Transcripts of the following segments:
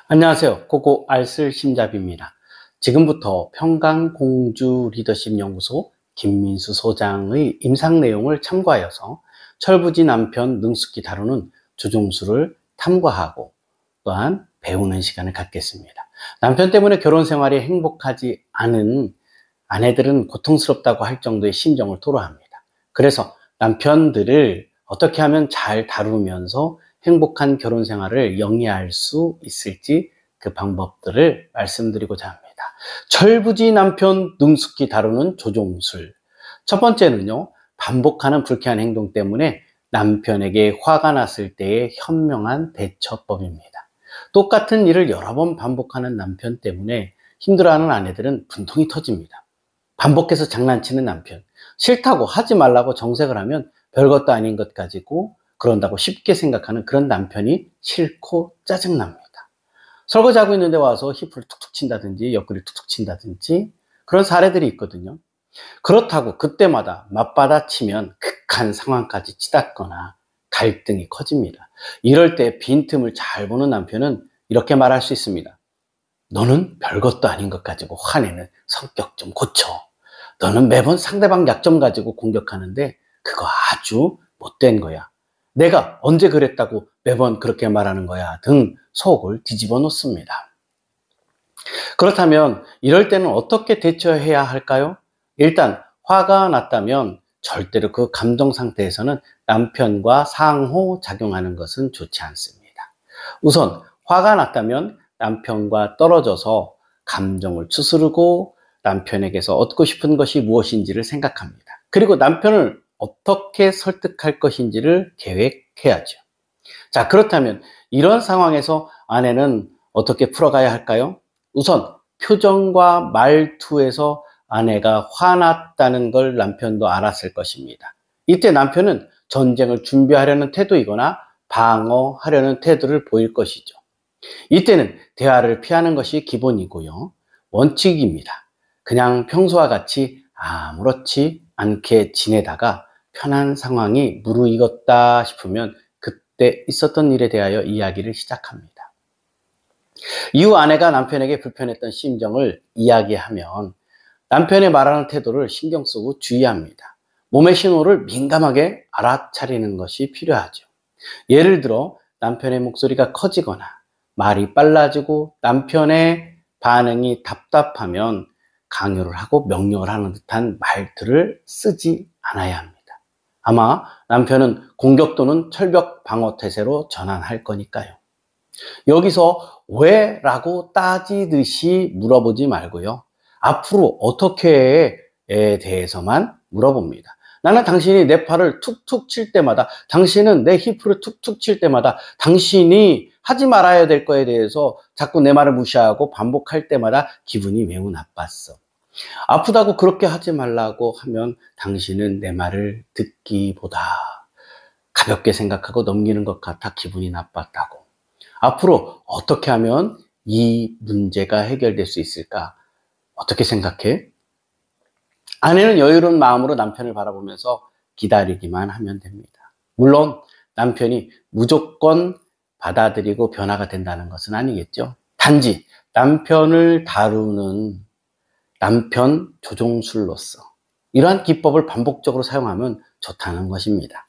안녕하세요. 고고 알쓸 심잡입니다. 지금부터 평강공주 리더십 연구소 김민수 소장의 임상 내용을 참고하여서 철부지 남편 능숙히 다루는 조종수를 탐구하고 또한 배우는 시간을 갖겠습니다. 남편 때문에 결혼 생활이 행복하지 않은 아내들은 고통스럽다고 할 정도의 심정을 토로합니다. 그래서 남편들을 어떻게 하면 잘 다루면서 행복한 결혼 생활을 영위할 수 있을지 그 방법들을 말씀드리고자 합니다. 철부지 남편 능숙히 다루는 조종술. 첫 번째는요, 반복하는 불쾌한 행동 때문에 남편에게 화가 났을 때의 현명한 대처법입니다. 똑같은 일을 여러 번 반복하는 남편 때문에 힘들어하는 아내들은 분통이 터집니다. 반복해서 장난치는 남편, 싫다고 하지 말라고 정색을 하면 별것도 아닌 것 가지고 그런다고 쉽게 생각하는 그런 남편이 싫고 짜증납니다. 설거지하고 있는데 와서 힙을 툭툭 친다든지 옆구리를 툭툭 친다든지 그런 사례들이 있거든요. 그렇다고 그때마다 맞받아치면 극한 상황까지 치닫거나 갈등이 커집니다. 이럴 때 빈틈을 잘 보는 남편은 이렇게 말할 수 있습니다. 너는 별것도 아닌 것 가지고 화내는 성격 좀 고쳐. 너는 매번 상대방 약점 가지고 공격하는데 그거 아주 못된 거야. 내가 언제 그랬다고 매번 그렇게 말하는 거야 등 속을 뒤집어 놓습니다. 그렇다면 이럴 때는 어떻게 대처해야 할까요? 일단 화가 났다면 절대로 그 감정 상태에서는 남편과 상호작용하는 것은 좋지 않습니다. 우선 화가 났다면 남편과 떨어져서 감정을 추스르고 남편에게서 얻고 싶은 것이 무엇인지를 생각합니다. 그리고 남편을 어떻게 설득할 것인지를 계획해야죠. 자, 그렇다면 이런 상황에서 아내는 어떻게 풀어가야 할까요? 우선 표정과 말투에서 아내가 화났다는 걸 남편도 알았을 것입니다. 이때 남편은 전쟁을 준비하려는 태도이거나 방어하려는 태도를 보일 것이죠. 이때는 대화를 피하는 것이 기본이고요. 원칙입니다. 그냥 평소와 같이 아무렇지 않게 지내다가 편한 상황이 무르익었다 싶으면 그때 있었던 일에 대하여 이야기를 시작합니다. 이후 아내가 남편에게 불편했던 심정을 이야기하면 남편의 말하는 태도를 신경 쓰고 주의합니다. 몸의 신호를 민감하게 알아차리는 것이 필요하죠. 예를 들어 남편의 목소리가 커지거나 말이 빨라지고 남편의 반응이 답답하면 강요를 하고 명령을 하는 듯한 말들을 쓰지 않아야 합니다. 아마 남편은 공격 또는 철벽 방어 태세로 전환할 거니까요. 여기서 왜? 라고 따지듯이 물어보지 말고요. 앞으로 어떻게에 대해서만 물어봅니다. 나는 당신이 내 팔을 툭툭 칠 때마다, 당신은 내 힙을 툭툭 칠 때마다, 당신이 하지 말아야 될 거에 대해서 자꾸 내 말을 무시하고 반복할 때마다 기분이 매우 나빴어. 아프다고 그렇게 하지 말라고 하면 당신은 내 말을 듣기보다 가볍게 생각하고 넘기는 것 같아 기분이 나빴다고. 앞으로 어떻게 하면 이 문제가 해결될 수 있을까? 어떻게 생각해? 아내는 여유로운 마음으로 남편을 바라보면서 기다리기만 하면 됩니다. 물론 남편이 무조건 받아들이고 변화가 된다는 것은 아니겠죠. 단지 남편을 다루는 남편 조종술로서 이러한 기법을 반복적으로 사용하면 좋다는 것입니다.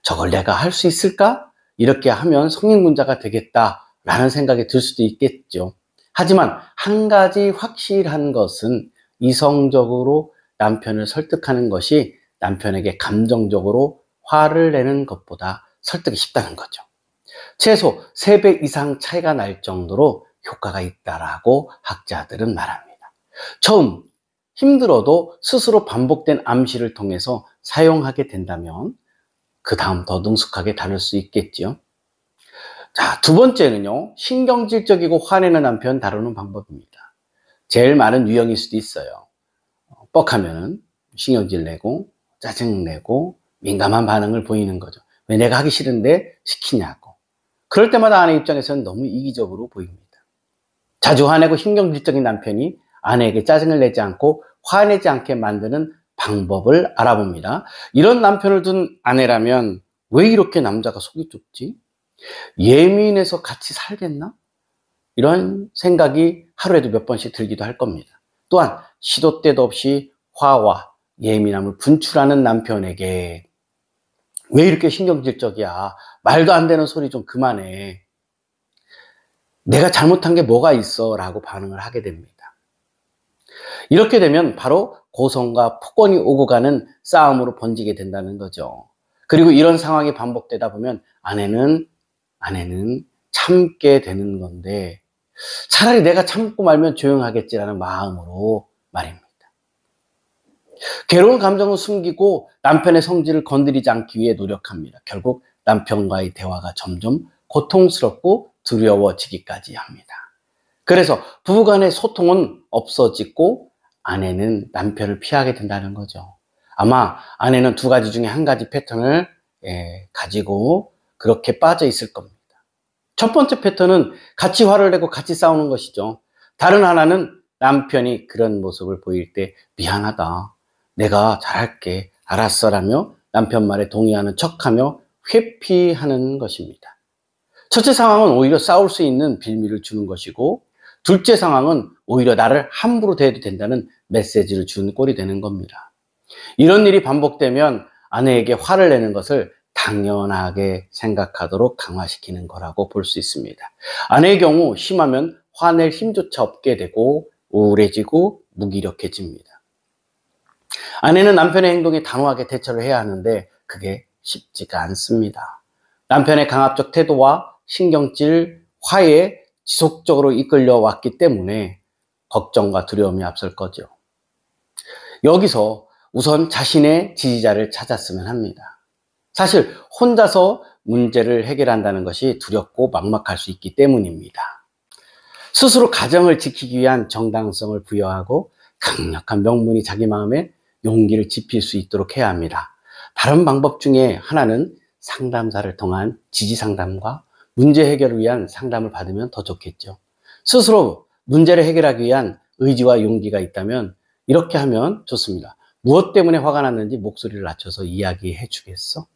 저걸 내가 할 수 있을까? 이렇게 하면 성인군자가 되겠다라는 생각이 들 수도 있겠죠. 하지만 한 가지 확실한 것은 이성적으로 남편을 설득하는 것이 남편에게 감정적으로 화를 내는 것보다 설득이 쉽다는 거죠. 최소 3배 이상 차이가 날 정도로 효과가 있다라고 학자들은 말합니다. 처음 힘들어도 스스로 반복된 암시를 통해서 사용하게 된다면 그 다음 더 능숙하게 다룰 수 있겠죠. 자, 두 번째는요, 신경질적이고 화내는 남편 다루는 방법입니다. 제일 많은 유형일 수도 있어요. 뻑하면 신경질 내고 짜증 내고 민감한 반응을 보이는 거죠. 왜 내가 하기 싫은데 시키냐고. 그럴 때마다 아내 입장에서는 너무 이기적으로 보입니다. 자주 화내고 신경질적인 남편이 아내에게 짜증을 내지 않고 화내지 않게 만드는 방법을 알아봅니다. 이런 남편을 둔 아내라면 왜 이렇게 남자가 속이 좁지? 예민해서 같이 살겠나? 이런 생각이 하루에도 몇 번씩 들기도 할 겁니다. 또한 시도 때도 없이 화와 예민함을 분출하는 남편에게 왜 이렇게 신경질적이야? 말도 안 되는 소리 좀 그만해. 내가 잘못한 게 뭐가 있어? 라고 반응을 하게 됩니다. 이렇게 되면 바로 고성과 폭언이 오고 가는 싸움으로 번지게 된다는 거죠. 그리고 이런 상황이 반복되다 보면 아내는 참게 되는 건데 차라리 내가 참고 말면 조용하겠지라는 마음으로 말입니다. 괴로운 감정을 숨기고 남편의 성질을 건드리지 않기 위해 노력합니다. 결국 남편과의 대화가 점점 고통스럽고 두려워지기까지 합니다. 그래서 부부간의 소통은 없어지고 아내는 남편을 피하게 된다는 거죠. 아마 아내는 두 가지 중에 한 가지 패턴을 가지고 그렇게 빠져 있을 겁니다. 첫 번째 패턴은 같이 화를 내고 같이 싸우는 것이죠. 다른 하나는 남편이 그런 모습을 보일 때 미안하다, 내가 잘할게, 알았어 라며 남편 말에 동의하는 척하며 회피하는 것입니다. 첫째 상황은 오히려 싸울 수 있는 빌미를 주는 것이고 둘째 상황은 오히려 나를 함부로 대해도 된다는 메시지를 주는 꼴이 되는 겁니다. 이런 일이 반복되면 아내에게 화를 내는 것을 당연하게 생각하도록 강화시키는 거라고 볼 수 있습니다. 아내의 경우 심하면 화낼 힘조차 없게 되고 우울해지고 무기력해집니다. 아내는 남편의 행동에 단호하게 대처를 해야 하는데 그게 쉽지가 않습니다. 남편의 강압적 태도와 신경질, 화에 지속적으로 이끌려 왔기 때문에 걱정과 두려움이 앞설 거죠. 여기서 우선 자신의 지지자를 찾았으면 합니다. 사실 혼자서 문제를 해결한다는 것이 두렵고 막막할 수 있기 때문입니다. 스스로 가정을 지키기 위한 정당성을 부여하고 강력한 명분이 자기 마음에 용기를 지필 수 있도록 해야 합니다. 다른 방법 중에 하나는 상담사를 통한 지지 상담과 문제 해결을 위한 상담을 받으면 더 좋겠죠. 스스로 문제를 해결하기 위한 의지와 용기가 있다면 이렇게 하면 좋습니다. 무엇 때문에 화가 났는지 목소리를 낮춰서 이야기해 주겠어?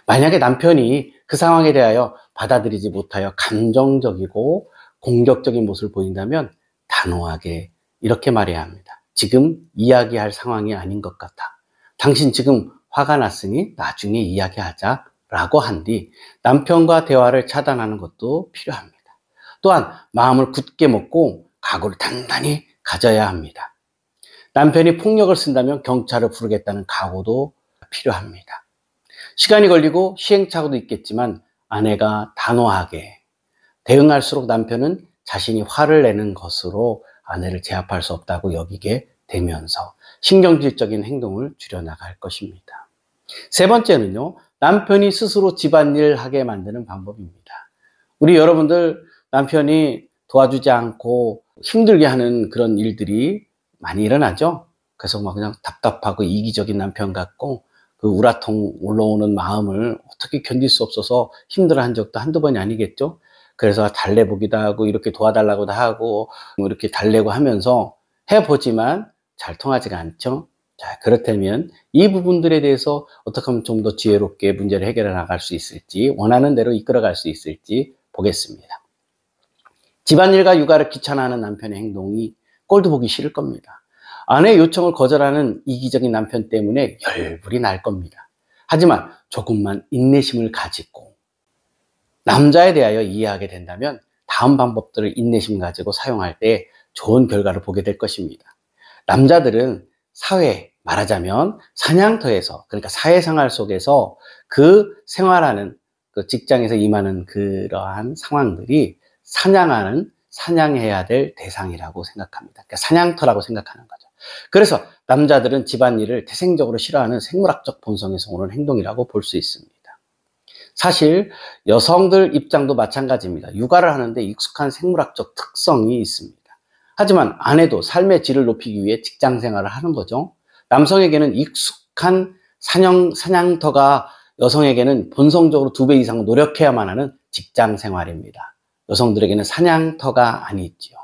만약에 남편이 그 상황에 대하여 받아들이지 못하여 감정적이고 공격적인 모습을 보인다면 단호하게 이렇게 말해야 합니다. 지금 이야기할 상황이 아닌 것 같아. 당신 지금 화가 났으니 나중에 이야기하자 라고 한 뒤 남편과 대화를 차단하는 것도 필요합니다. 또한 마음을 굳게 먹고 각오를 단단히 가져야 합니다. 남편이 폭력을 쓴다면 경찰을 부르겠다는 각오도 필요합니다. 시간이 걸리고 시행착오도 있겠지만 아내가 단호하게 대응할수록 남편은 자신이 화를 내는 것으로 아내를 제압할 수 없다고 여기게 되면서 신경질적인 행동을 줄여나갈 것입니다. 세 번째는요, 남편이 스스로 집안일을 하게 만드는 방법입니다. 우리 여러분들 남편이 도와주지 않고 힘들게 하는 그런 일들이 많이 일어나죠? 그래서 막 그냥 답답하고 이기적인 남편 같고 그 우라통 올라오는 마음을 어떻게 견딜 수 없어서 힘들어한 적도 한두 번이 아니겠죠? 그래서 달래보기도 하고 이렇게 도와달라고도 하고 뭐 이렇게 달래고 하면서 해보지만 잘 통하지가 않죠? 자, 그렇다면 이 부분들에 대해서 어떻게 하면 좀 더 지혜롭게 문제를 해결해 나갈 수 있을지, 원하는 대로 이끌어갈 수 있을지 보겠습니다. 집안일과 육아를 귀찮아하는 남편의 행동이 꼴도 보기 싫을 겁니다. 아내의 요청을 거절하는 이기적인 남편 때문에 열불이 날 겁니다. 하지만 조금만 인내심을 가지고 남자에 대하여 이해하게 된다면 다음 방법들을 인내심 가지고 사용할 때 좋은 결과를 보게 될 것입니다. 남자들은 사회, 말하자면 사냥터에서, 그러니까 사회생활 속에서 그 생활하는, 그 직장에서 임하는 그러한 상황들이 사냥해야 될 대상이라고 생각합니다. 그러니까 사냥터라고 생각하는 거죠. 그래서 남자들은 집안일을 태생적으로 싫어하는 생물학적 본성에서 오는 행동이라고 볼 수 있습니다. 사실 여성들 입장도 마찬가지입니다. 육아를 하는데 익숙한 생물학적 특성이 있습니다. 하지만 아내도 삶의 질을 높이기 위해 직장 생활을 하는 거죠. 남성에게는 익숙한 사냥터가 여성에게는 본성적으로 2배 이상 노력해야만 하는 직장 생활입니다. 여성들에게는 사냥터가 아니지요.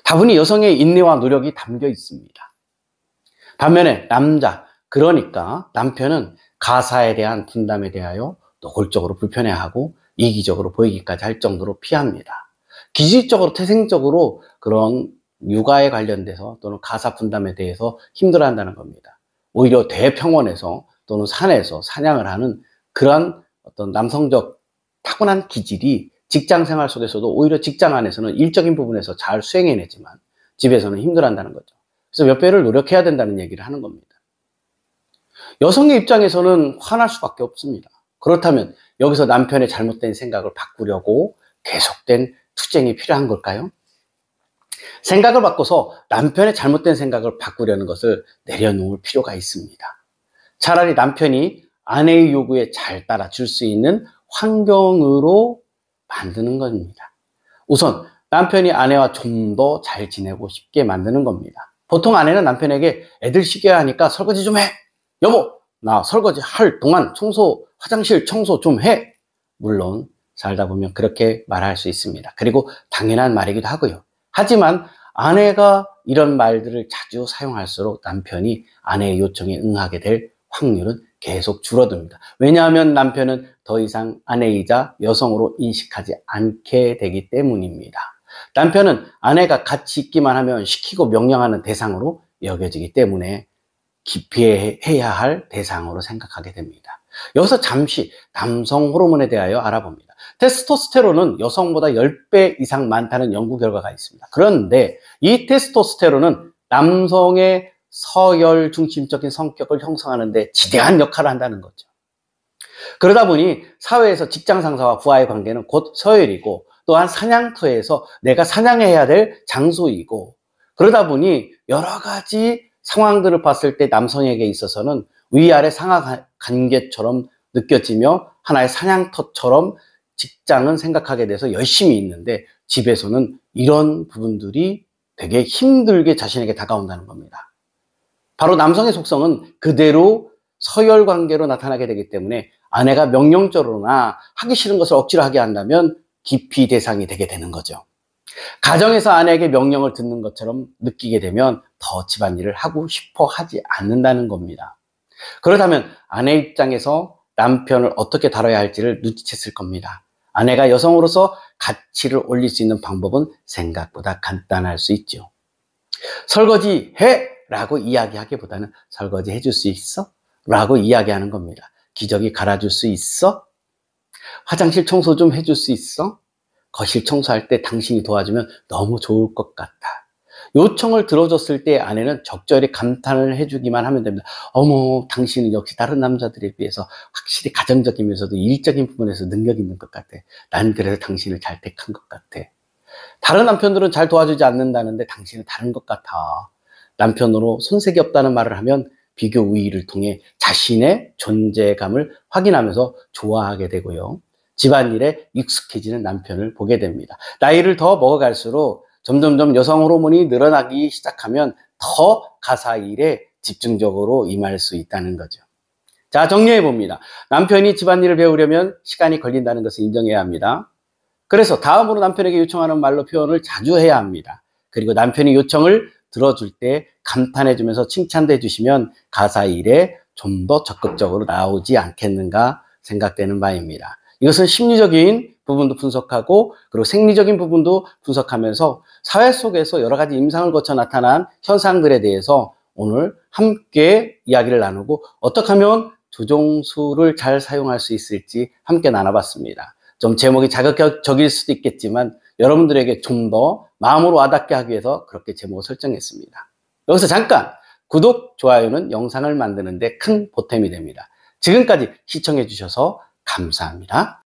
다분히 여성의 인내와 노력이 담겨 있습니다. 반면에 그러니까 남편은 가사에 대한 분담에 대하여 노골적으로 불편해하고 이기적으로 보이기까지 할 정도로 피합니다. 기질적으로 태생적으로 그런 육아에 관련돼서 또는 가사 분담에 대해서 힘들어한다는 겁니다. 오히려 대평원에서 또는 산에서 사냥을 하는 그런 어떤 남성적 타고난 기질이 직장 생활 속에서도 오히려 직장 안에서는 일적인 부분에서 잘 수행해내지만 집에서는 힘들어한다는 거죠. 그래서 몇 배를 노력해야 된다는 얘기를 하는 겁니다. 여성의 입장에서는 화날 수밖에 없습니다. 그렇다면 여기서 남편의 잘못된 생각을 바꾸려고 계속된 투쟁이 필요한 걸까요? 생각을 바꿔서 남편의 잘못된 생각을 바꾸려는 것을 내려놓을 필요가 있습니다. 차라리 남편이 아내의 요구에 잘 따라줄 수 있는 환경으로 만드는 겁니다. 우선 남편이 아내와 좀 더 잘 지내고 싶게 만드는 겁니다. 보통 아내는 남편에게 애들 쉬겨야 하니까 설거지 좀 해. 여보, 나 설거지 할 동안 화장실 청소 좀 해. 물론 살다 보면 그렇게 말할 수 있습니다. 그리고 당연한 말이기도 하고요. 하지만 아내가 이런 말들을 자주 사용할수록 남편이 아내의 요청에 응하게 될 확률은 계속 줄어듭니다. 왜냐하면 남편은 더 이상 아내이자 여성으로 인식하지 않게 되기 때문입니다. 남편은 아내가 같이 있기만 하면 시키고 명령하는 대상으로 여겨지기 때문에 기피해야 할 대상으로 생각하게 됩니다. 여기서 잠시 남성 호르몬에 대하여 알아봅니다. 테스토스테론은 여성보다 10배 이상 많다는 연구 결과가 있습니다. 그런데 이 테스토스테론은 남성의 서열 중심적인 성격을 형성하는 데 지대한 역할을 한다는 거죠. 그러다 보니 사회에서 직장 상사와 부하의 관계는 곧 서열이고, 또한 사냥터에서 내가 사냥해야 될 장소이고, 그러다 보니 여러 가지 상황들을 봤을 때 남성에게 있어서는 위아래 상하 관계처럼 느껴지며 하나의 사냥터처럼 직장은 생각하게 돼서 열심히 있는데, 집에서는 이런 부분들이 되게 힘들게 자신에게 다가온다는 겁니다. 바로 남성의 속성은 그대로 서열 관계로 나타나게 되기 때문에 아내가 명령적으로나 하기 싫은 것을 억지로 하게 한다면 기피 대상이 되게 되는 거죠. 가정에서 아내에게 명령을 듣는 것처럼 느끼게 되면 더 집안일을 하고 싶어 하지 않는다는 겁니다. 그렇다면 아내 입장에서 남편을 어떻게 다뤄야 할지를 눈치챘을 겁니다. 아내가 여성으로서 가치를 올릴 수 있는 방법은 생각보다 간단할 수 있죠. 설거지 해! 라고 이야기하기보다는 설거지 해줄 수 있어? 라고 이야기하는 겁니다. 기저귀 갈아줄 수 있어? 화장실 청소 좀 해줄 수 있어? 거실 청소할 때 당신이 도와주면 너무 좋을 것 같아. 요청을 들어줬을 때 아내는 적절히 감탄을 해주기만 하면 됩니다. 어머, 당신은 역시 다른 남자들에 비해서 확실히 가정적이면서도 일적인 부분에서 능력 있는 것 같아. 난 그래서 당신을 잘 택한 것 같아. 다른 남편들은 잘 도와주지 않는다는데 당신은 다른 것 같아. 남편으로 손색이 없다는 말을 하면 비교 우위를 통해 자신의 존재감을 확인하면서 좋아하게 되고요. 집안일에 익숙해지는 남편을 보게 됩니다. 나이를 더 먹어갈수록 점점점 여성 호르몬이 늘어나기 시작하면 더 가사 일에 집중적으로 임할 수 있다는 거죠. 자, 정리해 봅니다. 남편이 집안일을 배우려면 시간이 걸린다는 것을 인정해야 합니다. 그래서 다음으로 남편에게 요청하는 말로 표현을 자주 해야 합니다. 그리고 남편이 요청을 들어줄 때 감탄해주면서 칭찬도 해주시면 가사 일에 좀 더 적극적으로 나오지 않겠는가 생각되는 바입니다. 이것은 심리적인 부분도 분석하고 그리고 생리적인 부분도 분석하면서 사회 속에서 여러 가지 임상을 거쳐 나타난 현상들에 대해서 오늘 함께 이야기를 나누고 어떻게 하면 조종수를 잘 사용할 수 있을지 함께 나눠봤습니다. 좀 제목이 자극적일 수도 있겠지만 여러분들에게 좀 더 마음으로 와닿게 하기 위해서 그렇게 제목을 설정했습니다. 여기서 잠깐! 구독, 좋아요는 영상을 만드는 데 큰 보탬이 됩니다. 지금까지 시청해 주셔서 감사합니다.